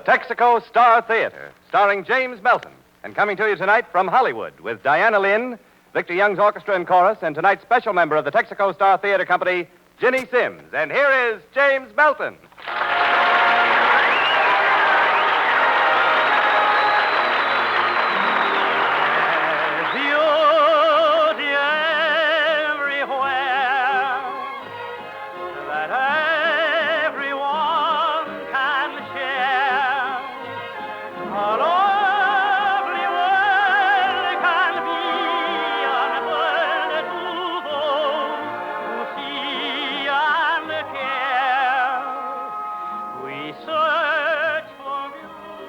Texaco Star Theater, starring James Melton, and coming to you tonight from Hollywood with Diana Lynn, Victor Young's orchestra and chorus, and tonight's special member of the Texaco Star Theater Company, GINNY SIMMS. And here is James Melton.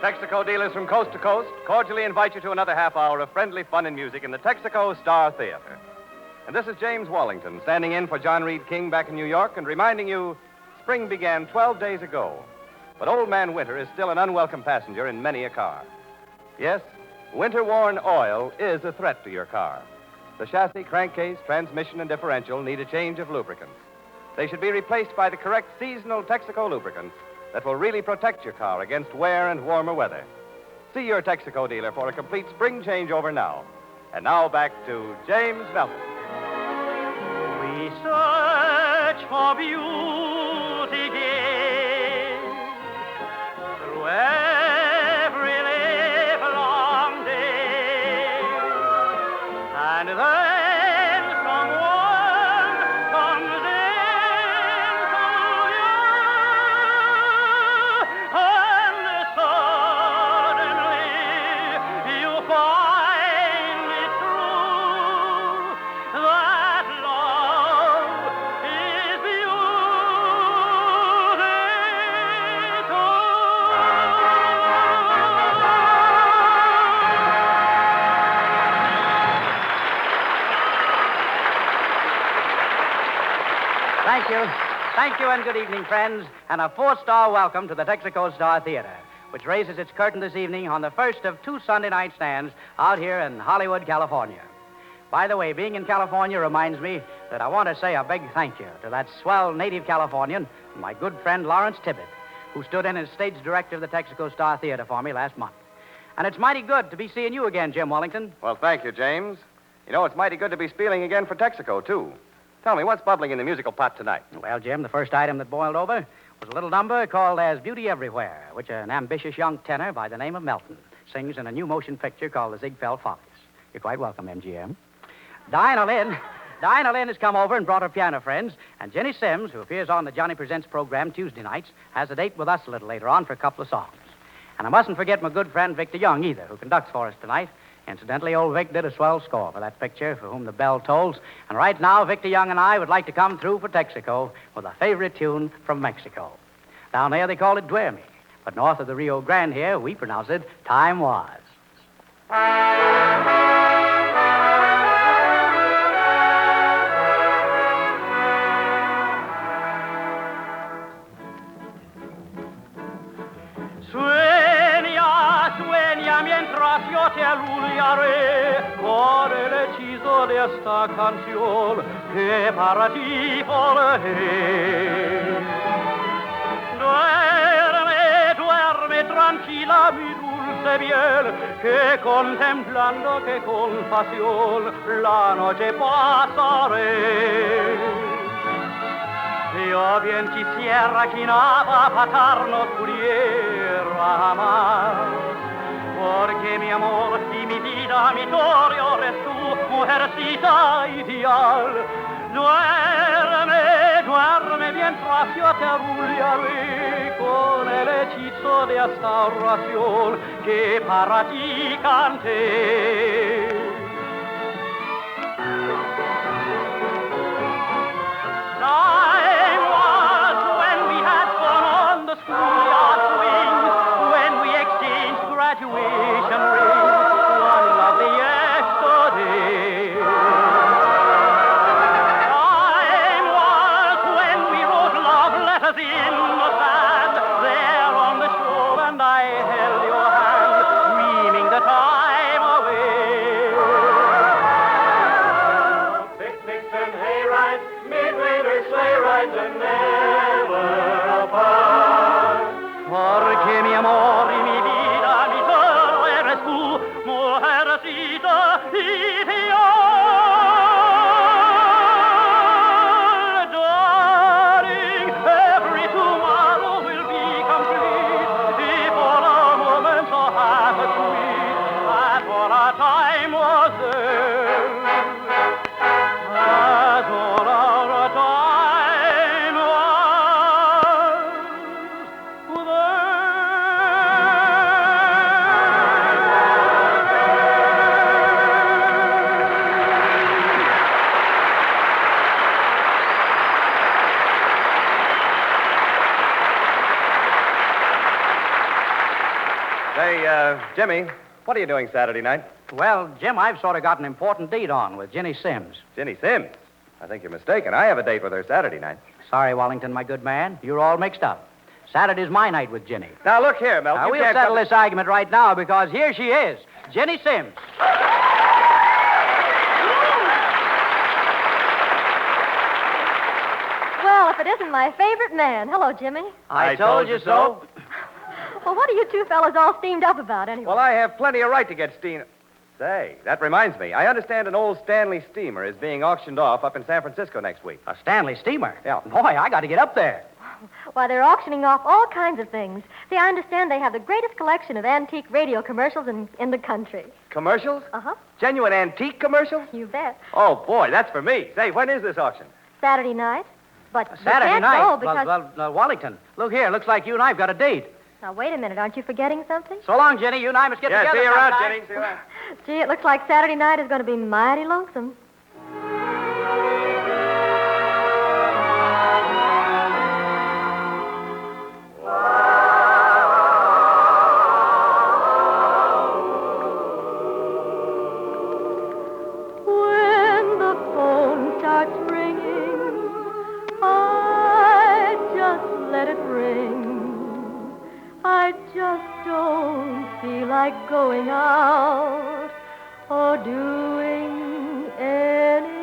Texaco dealers from coast to coast cordially invite you to another half hour of friendly fun and music in the Texaco Star Theater. And this is James Wallington standing in for John Reed King back in New York and reminding you spring began 12 days ago. But Old Man Winter is still an unwelcome passenger in many a car. Yes, winter-worn oil is a threat to your car. The chassis, crankcase, transmission, and differential need a change of lubricants. They should be replaced by the correct seasonal Texaco lubricant that will really protect your car against wear and warmer weather. See your Texaco dealer for a complete spring changeover now. And now back to James Melton. We search for beauty days through every livelong day, and then someone comes in to you, and suddenly you find it true that love is Thank you, and good evening, friends, and a 4-star welcome to the Texaco Star Theater, which raises its curtain this evening on the first of 2 Sunday night stands out here in Hollywood, California. By the way, being in California reminds me that I want to say a big thank you to that swell native Californian, my good friend Lawrence Tibbett, who stood in as stage director of the Texaco Star Theater for me last month. And it's mighty good to be seeing you again, Jim Wellington. Well, thank you, James. You know, it's mighty good to be spieling again for Texaco, too. Tell me, what's bubbling in the musical pot tonight? Well, Jim, the first item that boiled over was a little number called There's Beauty Everywhere, which an ambitious young tenor by the name of Melton sings in a new motion picture called The Ziegfeld Follies. You're quite welcome, MGM. Diana Lynn has come over and brought her piano friends, and GINNY SIMMS, who appears on the Johnny Presents program Tuesday nights, has a date with us a little later on for a couple of songs. And I mustn't forget my good friend Victor Young, either, who conducts for us tonight. Incidentally, old Vic did a swell score for that picture, For Whom the Bell Tolls. And right now, Victor Young and I would like to come through for Texaco with a favorite tune from Mexico. Down there, they call it Duerme. But north of the Rio Grande here, we pronounce it Time Was. Mientras yo te alullaré con el hechizo de esta canción que para ti forjé. Duerme, duerme tranquila mi dulce bien, que contemplando que con pasión la noche pasaré. Yo bien quisiera que nada fatal pudiera amar. Porque mi amor y mi vida, mi gloria eres tú, mujercita ideal. Duerme, duerme mientras yo te arrullaré con el hechizo de esta oración que para ti canté. Time was when we had fun on the schoolyard swing, when we exchanged graduation rings, one lovely yesterday. Time was when we wrote love letters in the sand, there on the shore, and I held your hand, dreaming the time away. Picnics and hay rides, midwinter sleigh rides, and never apart. Porque mi amor Say, Jimmy, what are you doing Saturday night? Well, Jim, I've sort of got an important date on with Ginny SIMMS. Ginny SIMMS? I think you're mistaken. I have a date with her Saturday night. Sorry, Wallington, my good man. You're all mixed up. Saturday's my night with Ginny. Now, look here, Mel. Now, we'll settle this argument right now because here she is, Ginny SIMMS. Well, if it isn't my favorite man. Hello, Jimmy. I told you so. Well, what are you two fellas all steamed up about, anyway? Well, I have plenty of right to get steam. Say, that reminds me. I understand an old Stanley steamer is being auctioned off up in San Francisco next week. A Stanley steamer? Yeah. Boy, I got to get up there. Why, they're auctioning off all kinds of things. See, I understand they have the greatest collection of antique radio commercials in the country. Commercials? Uh-huh. Genuine antique commercials? You bet. Oh, boy, that's for me. Say, when is this auction? Saturday night. But you Saturday can't night? go because... Well, Wallington, look here. Looks like you and I have got a date. Now, wait a minute. Aren't you forgetting something? So long, Jenny. You and I must get together. See you around, sometime. Jenny. See you around. Gee, it looks like Saturday night is going to be mighty lonesome. When the phone starts ringing, I just let it ring. I just don't feel like going out or doing anything.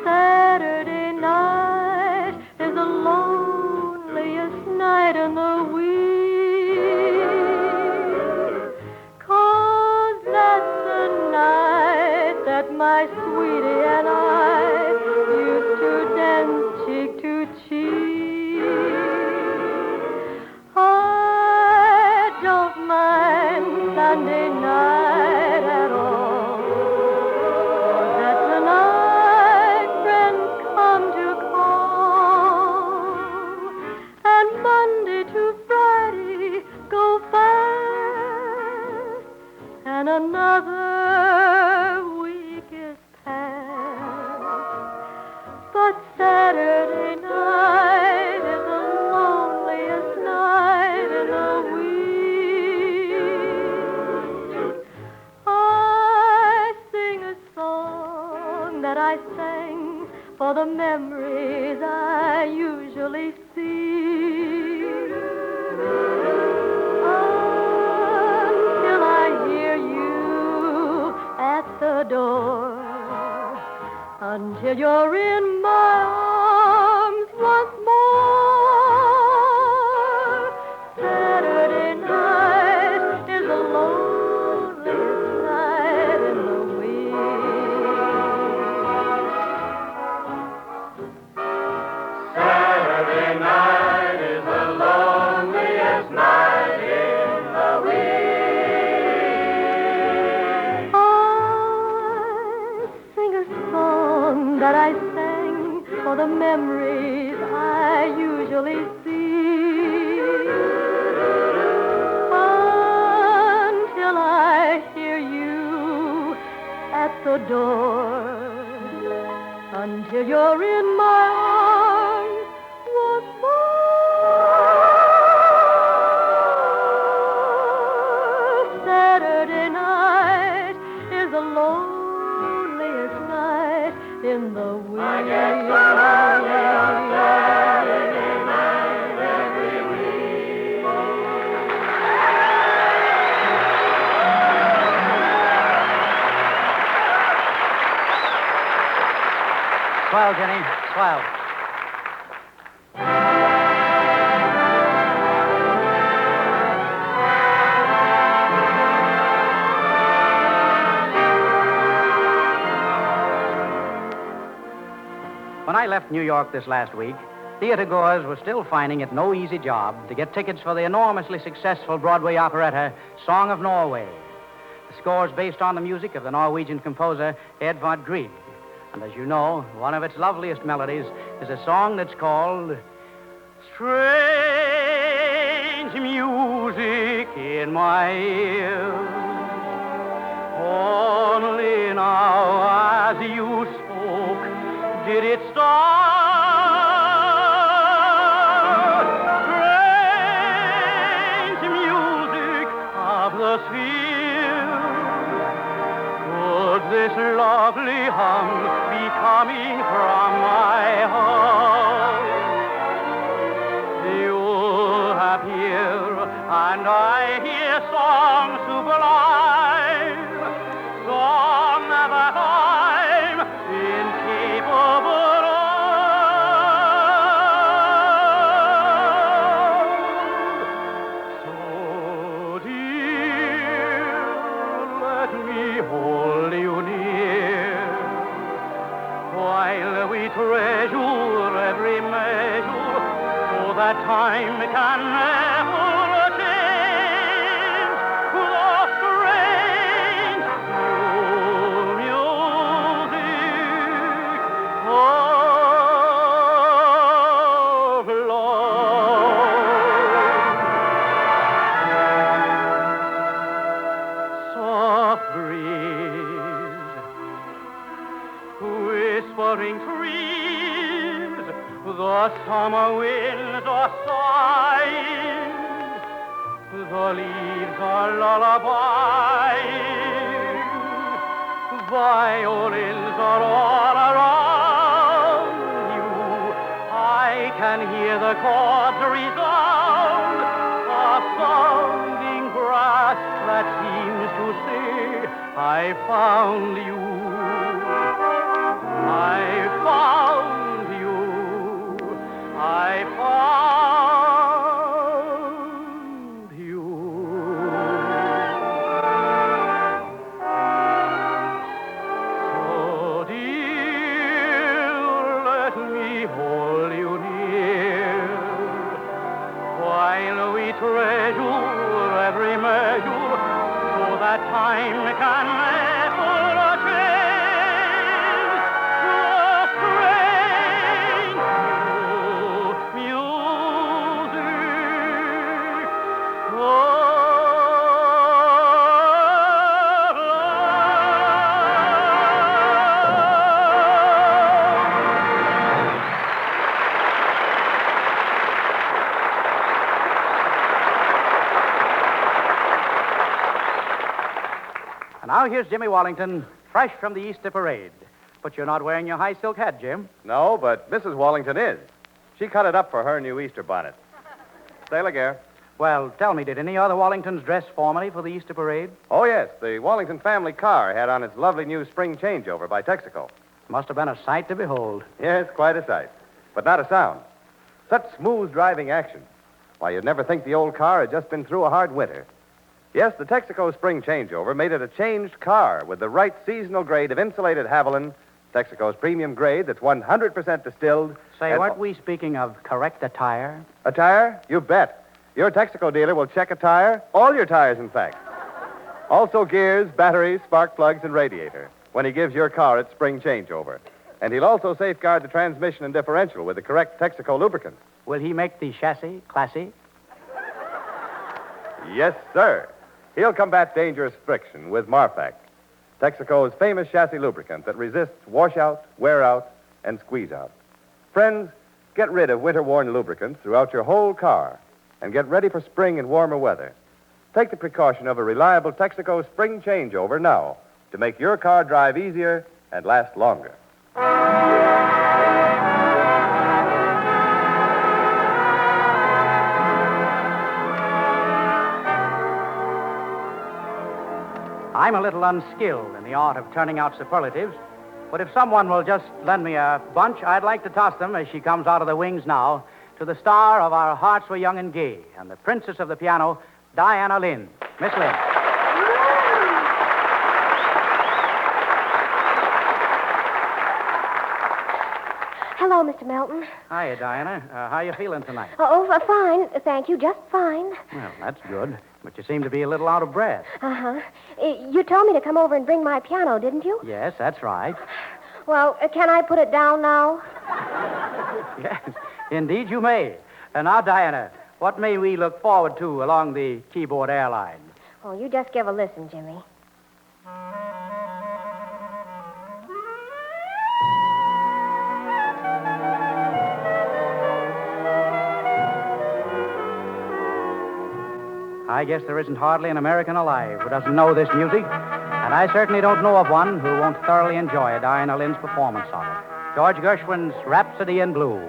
Saturday night is the loneliest night in the week, 'cause that's the night that my sweetie and I used to dance cheek to cheek. I don't mind Sunday night at all, 'cause that's the night friends come to call, and Monday to Friday go fast, and another week is past. But Saturday night is the loneliest night in the week. I sing a song that I sang for the memories I usually see, until I hear you at the door, until you're in my arms once more. Saturday night is the loneliest night in the week. Saturday night is the loneliest night in the week. I sing a song that I sang for the memories I usually see, until I hear you at the door, until you're in my arms once more. Saturday night is the loneliest night in the week. I get so lonely on Saturday night every week. Swell, Jenny. Swell. When I left New York this last week, theater goers were still finding it no easy job to get tickets for the enormously successful Broadway operetta Song of Norway. The score is based on the music of the Norwegian composer Edvard Grieg. And as you know, one of its loveliest melodies is a song that's called Strange Music in My Ears. Only now as you spoke did it start. Strange while we treasure every measure, so that time can never change the strange new music of love. Soft breeze, whispering trees, the summer winds are sighing, the leaves are lullabying, violins are all around you. I can hear the chords resound, a sounding brass that seems to say, I found you. I found you. I found you. So dear, let me hold you near, while we treasure every measure, so that time can never change the strange new music of And now here's Jimmy Wallington, fresh from the Easter parade. But you're not wearing your high silk hat, Jim. No, but Mrs. Wallington is. She cut it up for her new Easter bonnet. Say, Laguerre. Well, tell me, did any other Wallingtons dress formally for the Easter parade? Oh, yes, the Wallington family car had on its lovely new spring changeover by Texaco. Must have been a sight to behold. Yes, quite a sight, but not a sound. Such smooth driving action. Why, you'd never think the old car had just been through a hard winter. Yes, the Texaco spring changeover made it a changed car with the right seasonal grade of insulated Haviland, Texaco's premium grade that's 100% distilled. Say, and- weren't we speaking of correct attire? A tire? You bet. Your Texaco dealer will check a tire, all your tires, in fact. Also gears, batteries, spark plugs, and radiator when he gives your car its spring changeover. And he'll also safeguard the transmission and differential with the correct Texaco lubricant. Will he make the chassis classy? Yes, sir. He'll combat dangerous friction with Marfac, Texaco's famous chassis lubricant that resists washout, wear out, and squeeze out. Friends, get rid of winter-worn lubricants throughout your whole car and get ready for spring and warmer weather. Take the precaution of a reliable Texaco spring changeover now to make your car drive easier and last longer. I'm a little unskilled in the art of turning out superlatives, but if someone will just lend me a bunch, I'd like to toss them as she comes out of the wings now to the star of Our Hearts Were Young and Gay and the princess of the piano, Diana Lynn. Miss Lynn. Hello, Mr. Melton. Hiya, Diana. How you feeling tonight? Oh, fine. Thank you. Just fine. Well, that's good. But you seem to be a little out of breath. Uh-huh. You told me to come over and bring my piano, didn't you? Yes, that's right. Well, can I put it down now? Yes, indeed you may. And now, Diana, what may we look forward to along the keyboard airline? Oh, you just give a listen, Jimmy. I guess there isn't hardly an American alive who doesn't know this music, and I certainly don't know of one who won't thoroughly enjoy Diana Lynn's performance of it. George Gershwin's Rhapsody in Blue.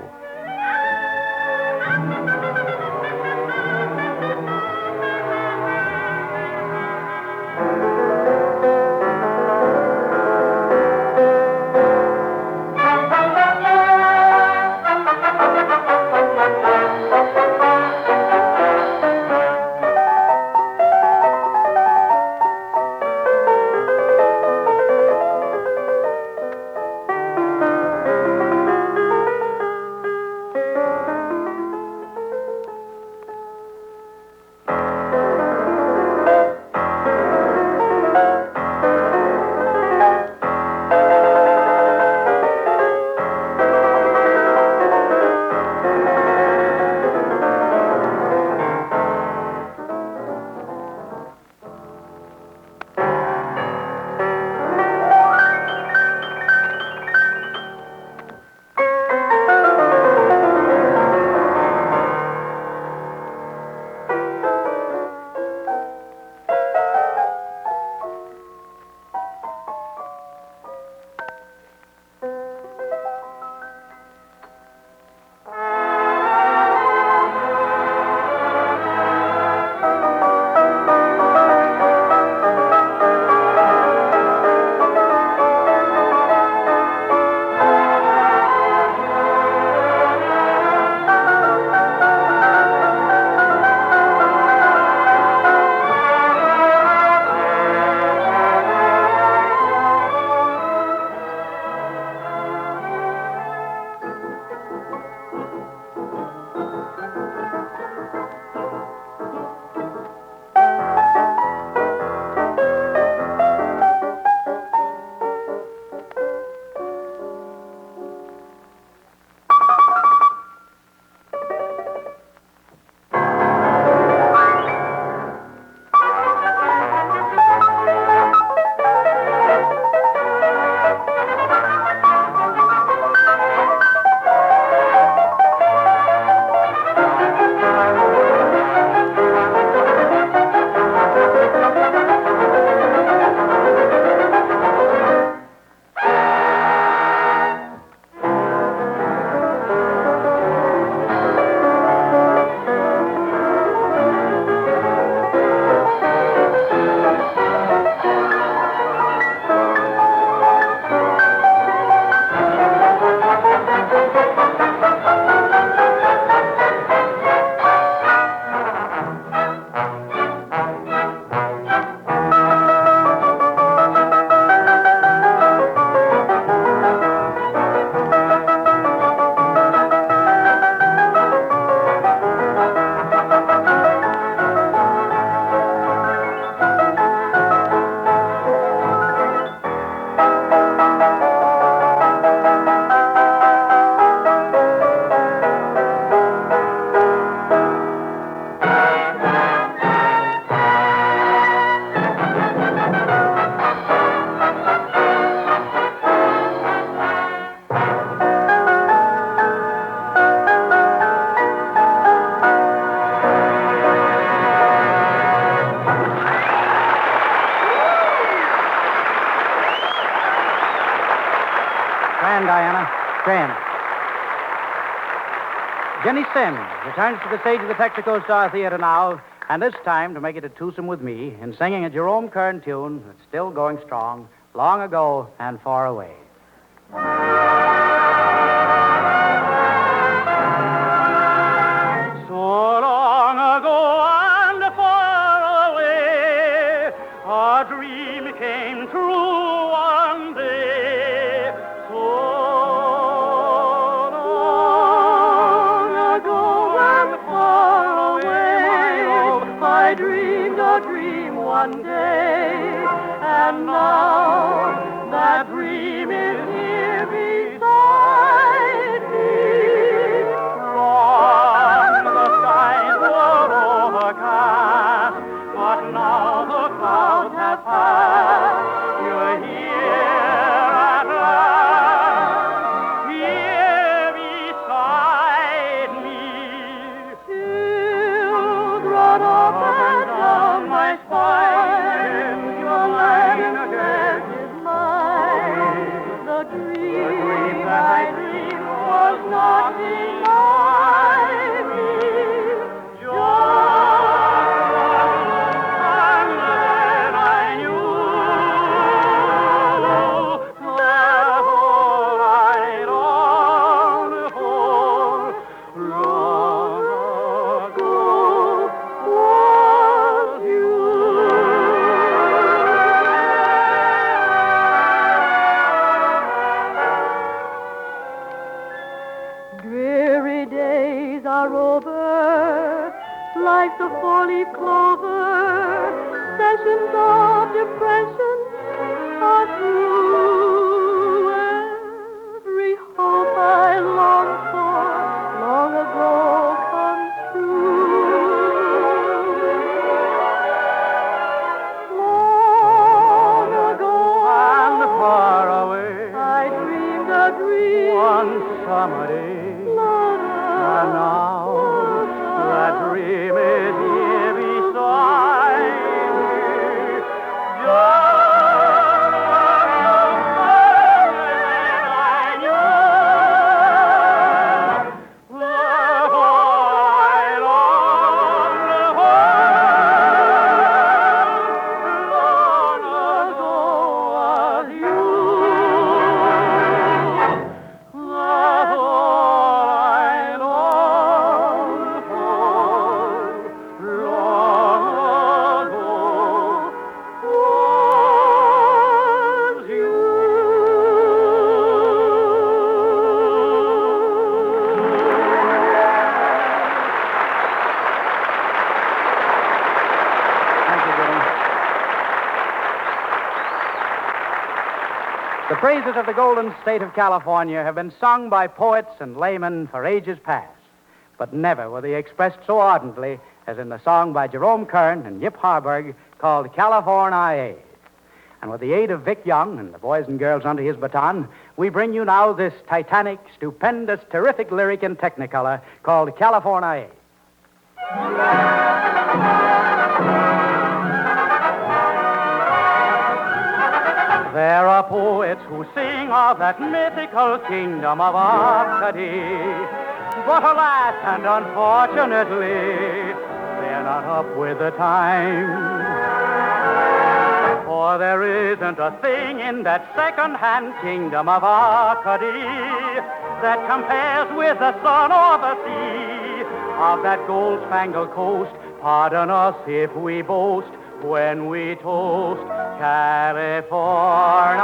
Jenny Simms returns to the stage of the Texaco Star Theater now, and this time to make it a twosome with me in singing a Jerome Kern tune that's still going strong, Long Ago and Far Away. So long ago and far away, a dream came true one day. So long ago and far away, I dreamed a dream one day, and now that dream is here beside me. Long the skies were overcast, but now the clouds have passed. You're here at last, here beside me. Children up and down my spine, your land is mine. The dream that I dreamed was not denied me. Just and then I knew that all I longed for long ago was you. Dreary days are over, life's a four-leaf clover, sessions of depression are through. Every hope I longed for long ago comes true. Long ago and far away, I dreamed a dream one summer day. And now that dream is here beside me. Just I knew that all I longed for long ago was you. That all I longed for long ago was you. Thank you, Jenny. The praises of the golden state of California have been sung by poets and laymen for ages past, but never were they expressed so ardently as in the song by Jerome Kern and Yip Harburg called California. And with the aid of Vic Young and the boys and girls under his baton, we bring you now this titanic, stupendous, terrific lyric in Technicolor called California. There are poets who sing of that mythical kingdom of Arcady, but alas and unfortunately, they're not up with the time. For there isn't a thing in that second-hand kingdom of Arcady that compares with the sun or the sea of that gold-spangled coast. Pardon us if we boast when we toast California,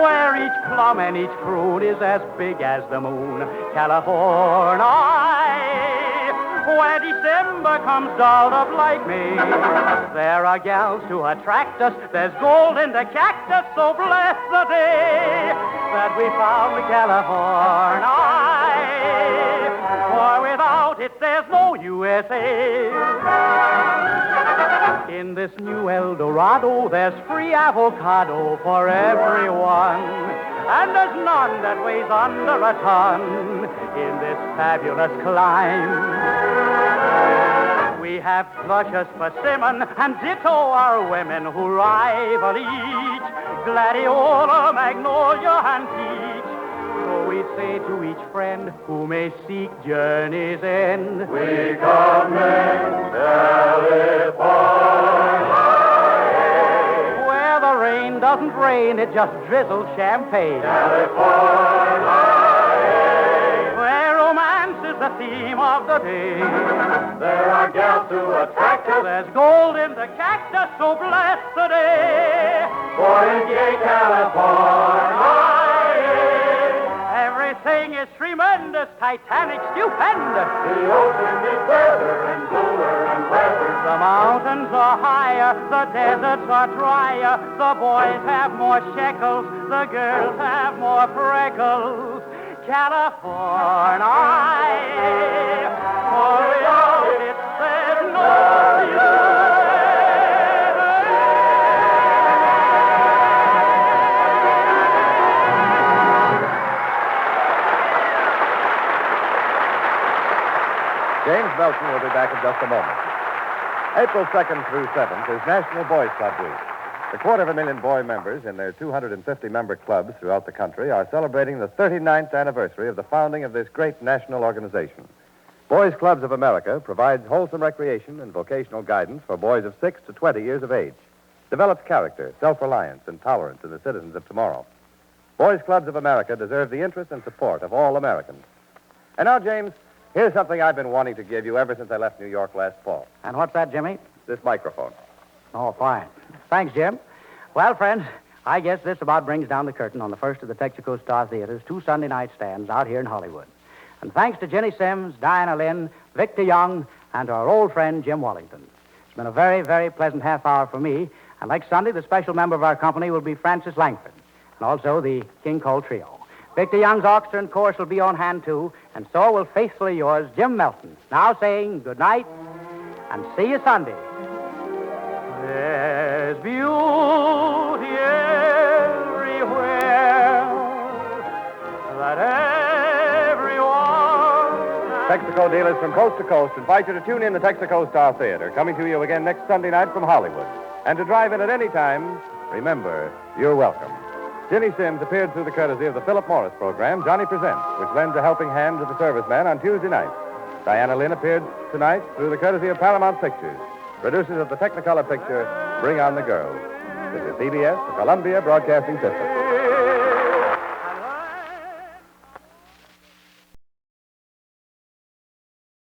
where each plum and each prune is as big as the moon. California, where December comes dolled up like May. There are gals to attract us, there's gold in the cactus, so bless the day that we found California. For without it, there's no USA. In this new El Dorado, there's free avocado for everyone. And there's none that weighs under a ton in this fabulous clime. We have luscious persimmon and ditto our women who rival each. Gladiola, magnolia, and peach. So we sing say to each friend who may seek journey's end. We commend California. Where the rain doesn't rain, it just drizzles champagne. California. Where romance is the theme of the day. There are gals to attract us. There's gold in the cactus, so bless the day. For in gay California. Everything is tremendous, Titanic, stupendous. The ocean is better and cooler and wetter. The mountains are higher, the deserts are drier. The boys have more shekels, the girls have more freckles. California, for without it there's no James Melton will be back in just a moment. April 2nd through 7th is National Boys Club Week. The 250,000 boy members in their 250-member clubs throughout the country are celebrating the 39th anniversary of the founding of this great national organization. Boys Clubs of America provides wholesome recreation and vocational guidance for boys of 6 to 20 years of age, develops character, self-reliance, and tolerance in the citizens of tomorrow. Boys Clubs of America deserve the interest and support of all Americans. And now, James, here's something I've been wanting to give you ever since I left New York last fall. And what's that, Jimmy? This microphone. Oh, fine. Thanks, Jim. Well, friends, I guess this about brings down the curtain on the first of the Texaco Star Theater's 2 Sunday night stands out here in Hollywood. And thanks to Ginny Simms, Diana Lynn, Victor Young, and our old friend Jim Wallington. It's been a very, very pleasant half hour for me. And next Sunday, the special member of our company will be Francis Langford, and also the King Cole Trio. Victor Young's orchestra and chorus will be on hand, too, and so will faithfully yours, Jim Melton, now saying good night and see you Sunday. There's beauty everywhere that everyone... Texaco dealers from coast to coast invite you to tune in the Texaco Star Theater, coming to you again next Sunday night from Hollywood. And to drive in at any time, remember, you're welcome. Ginny Simms appeared through the courtesy of the Philip Morris program, Johnny Presents, which lends a helping hand to the serviceman on Tuesday nights. Diana Lynn appeared tonight through the courtesy of Paramount Pictures. Producers of the Technicolor picture, Bring on the Girls. This is CBS, the Columbia Broadcasting System.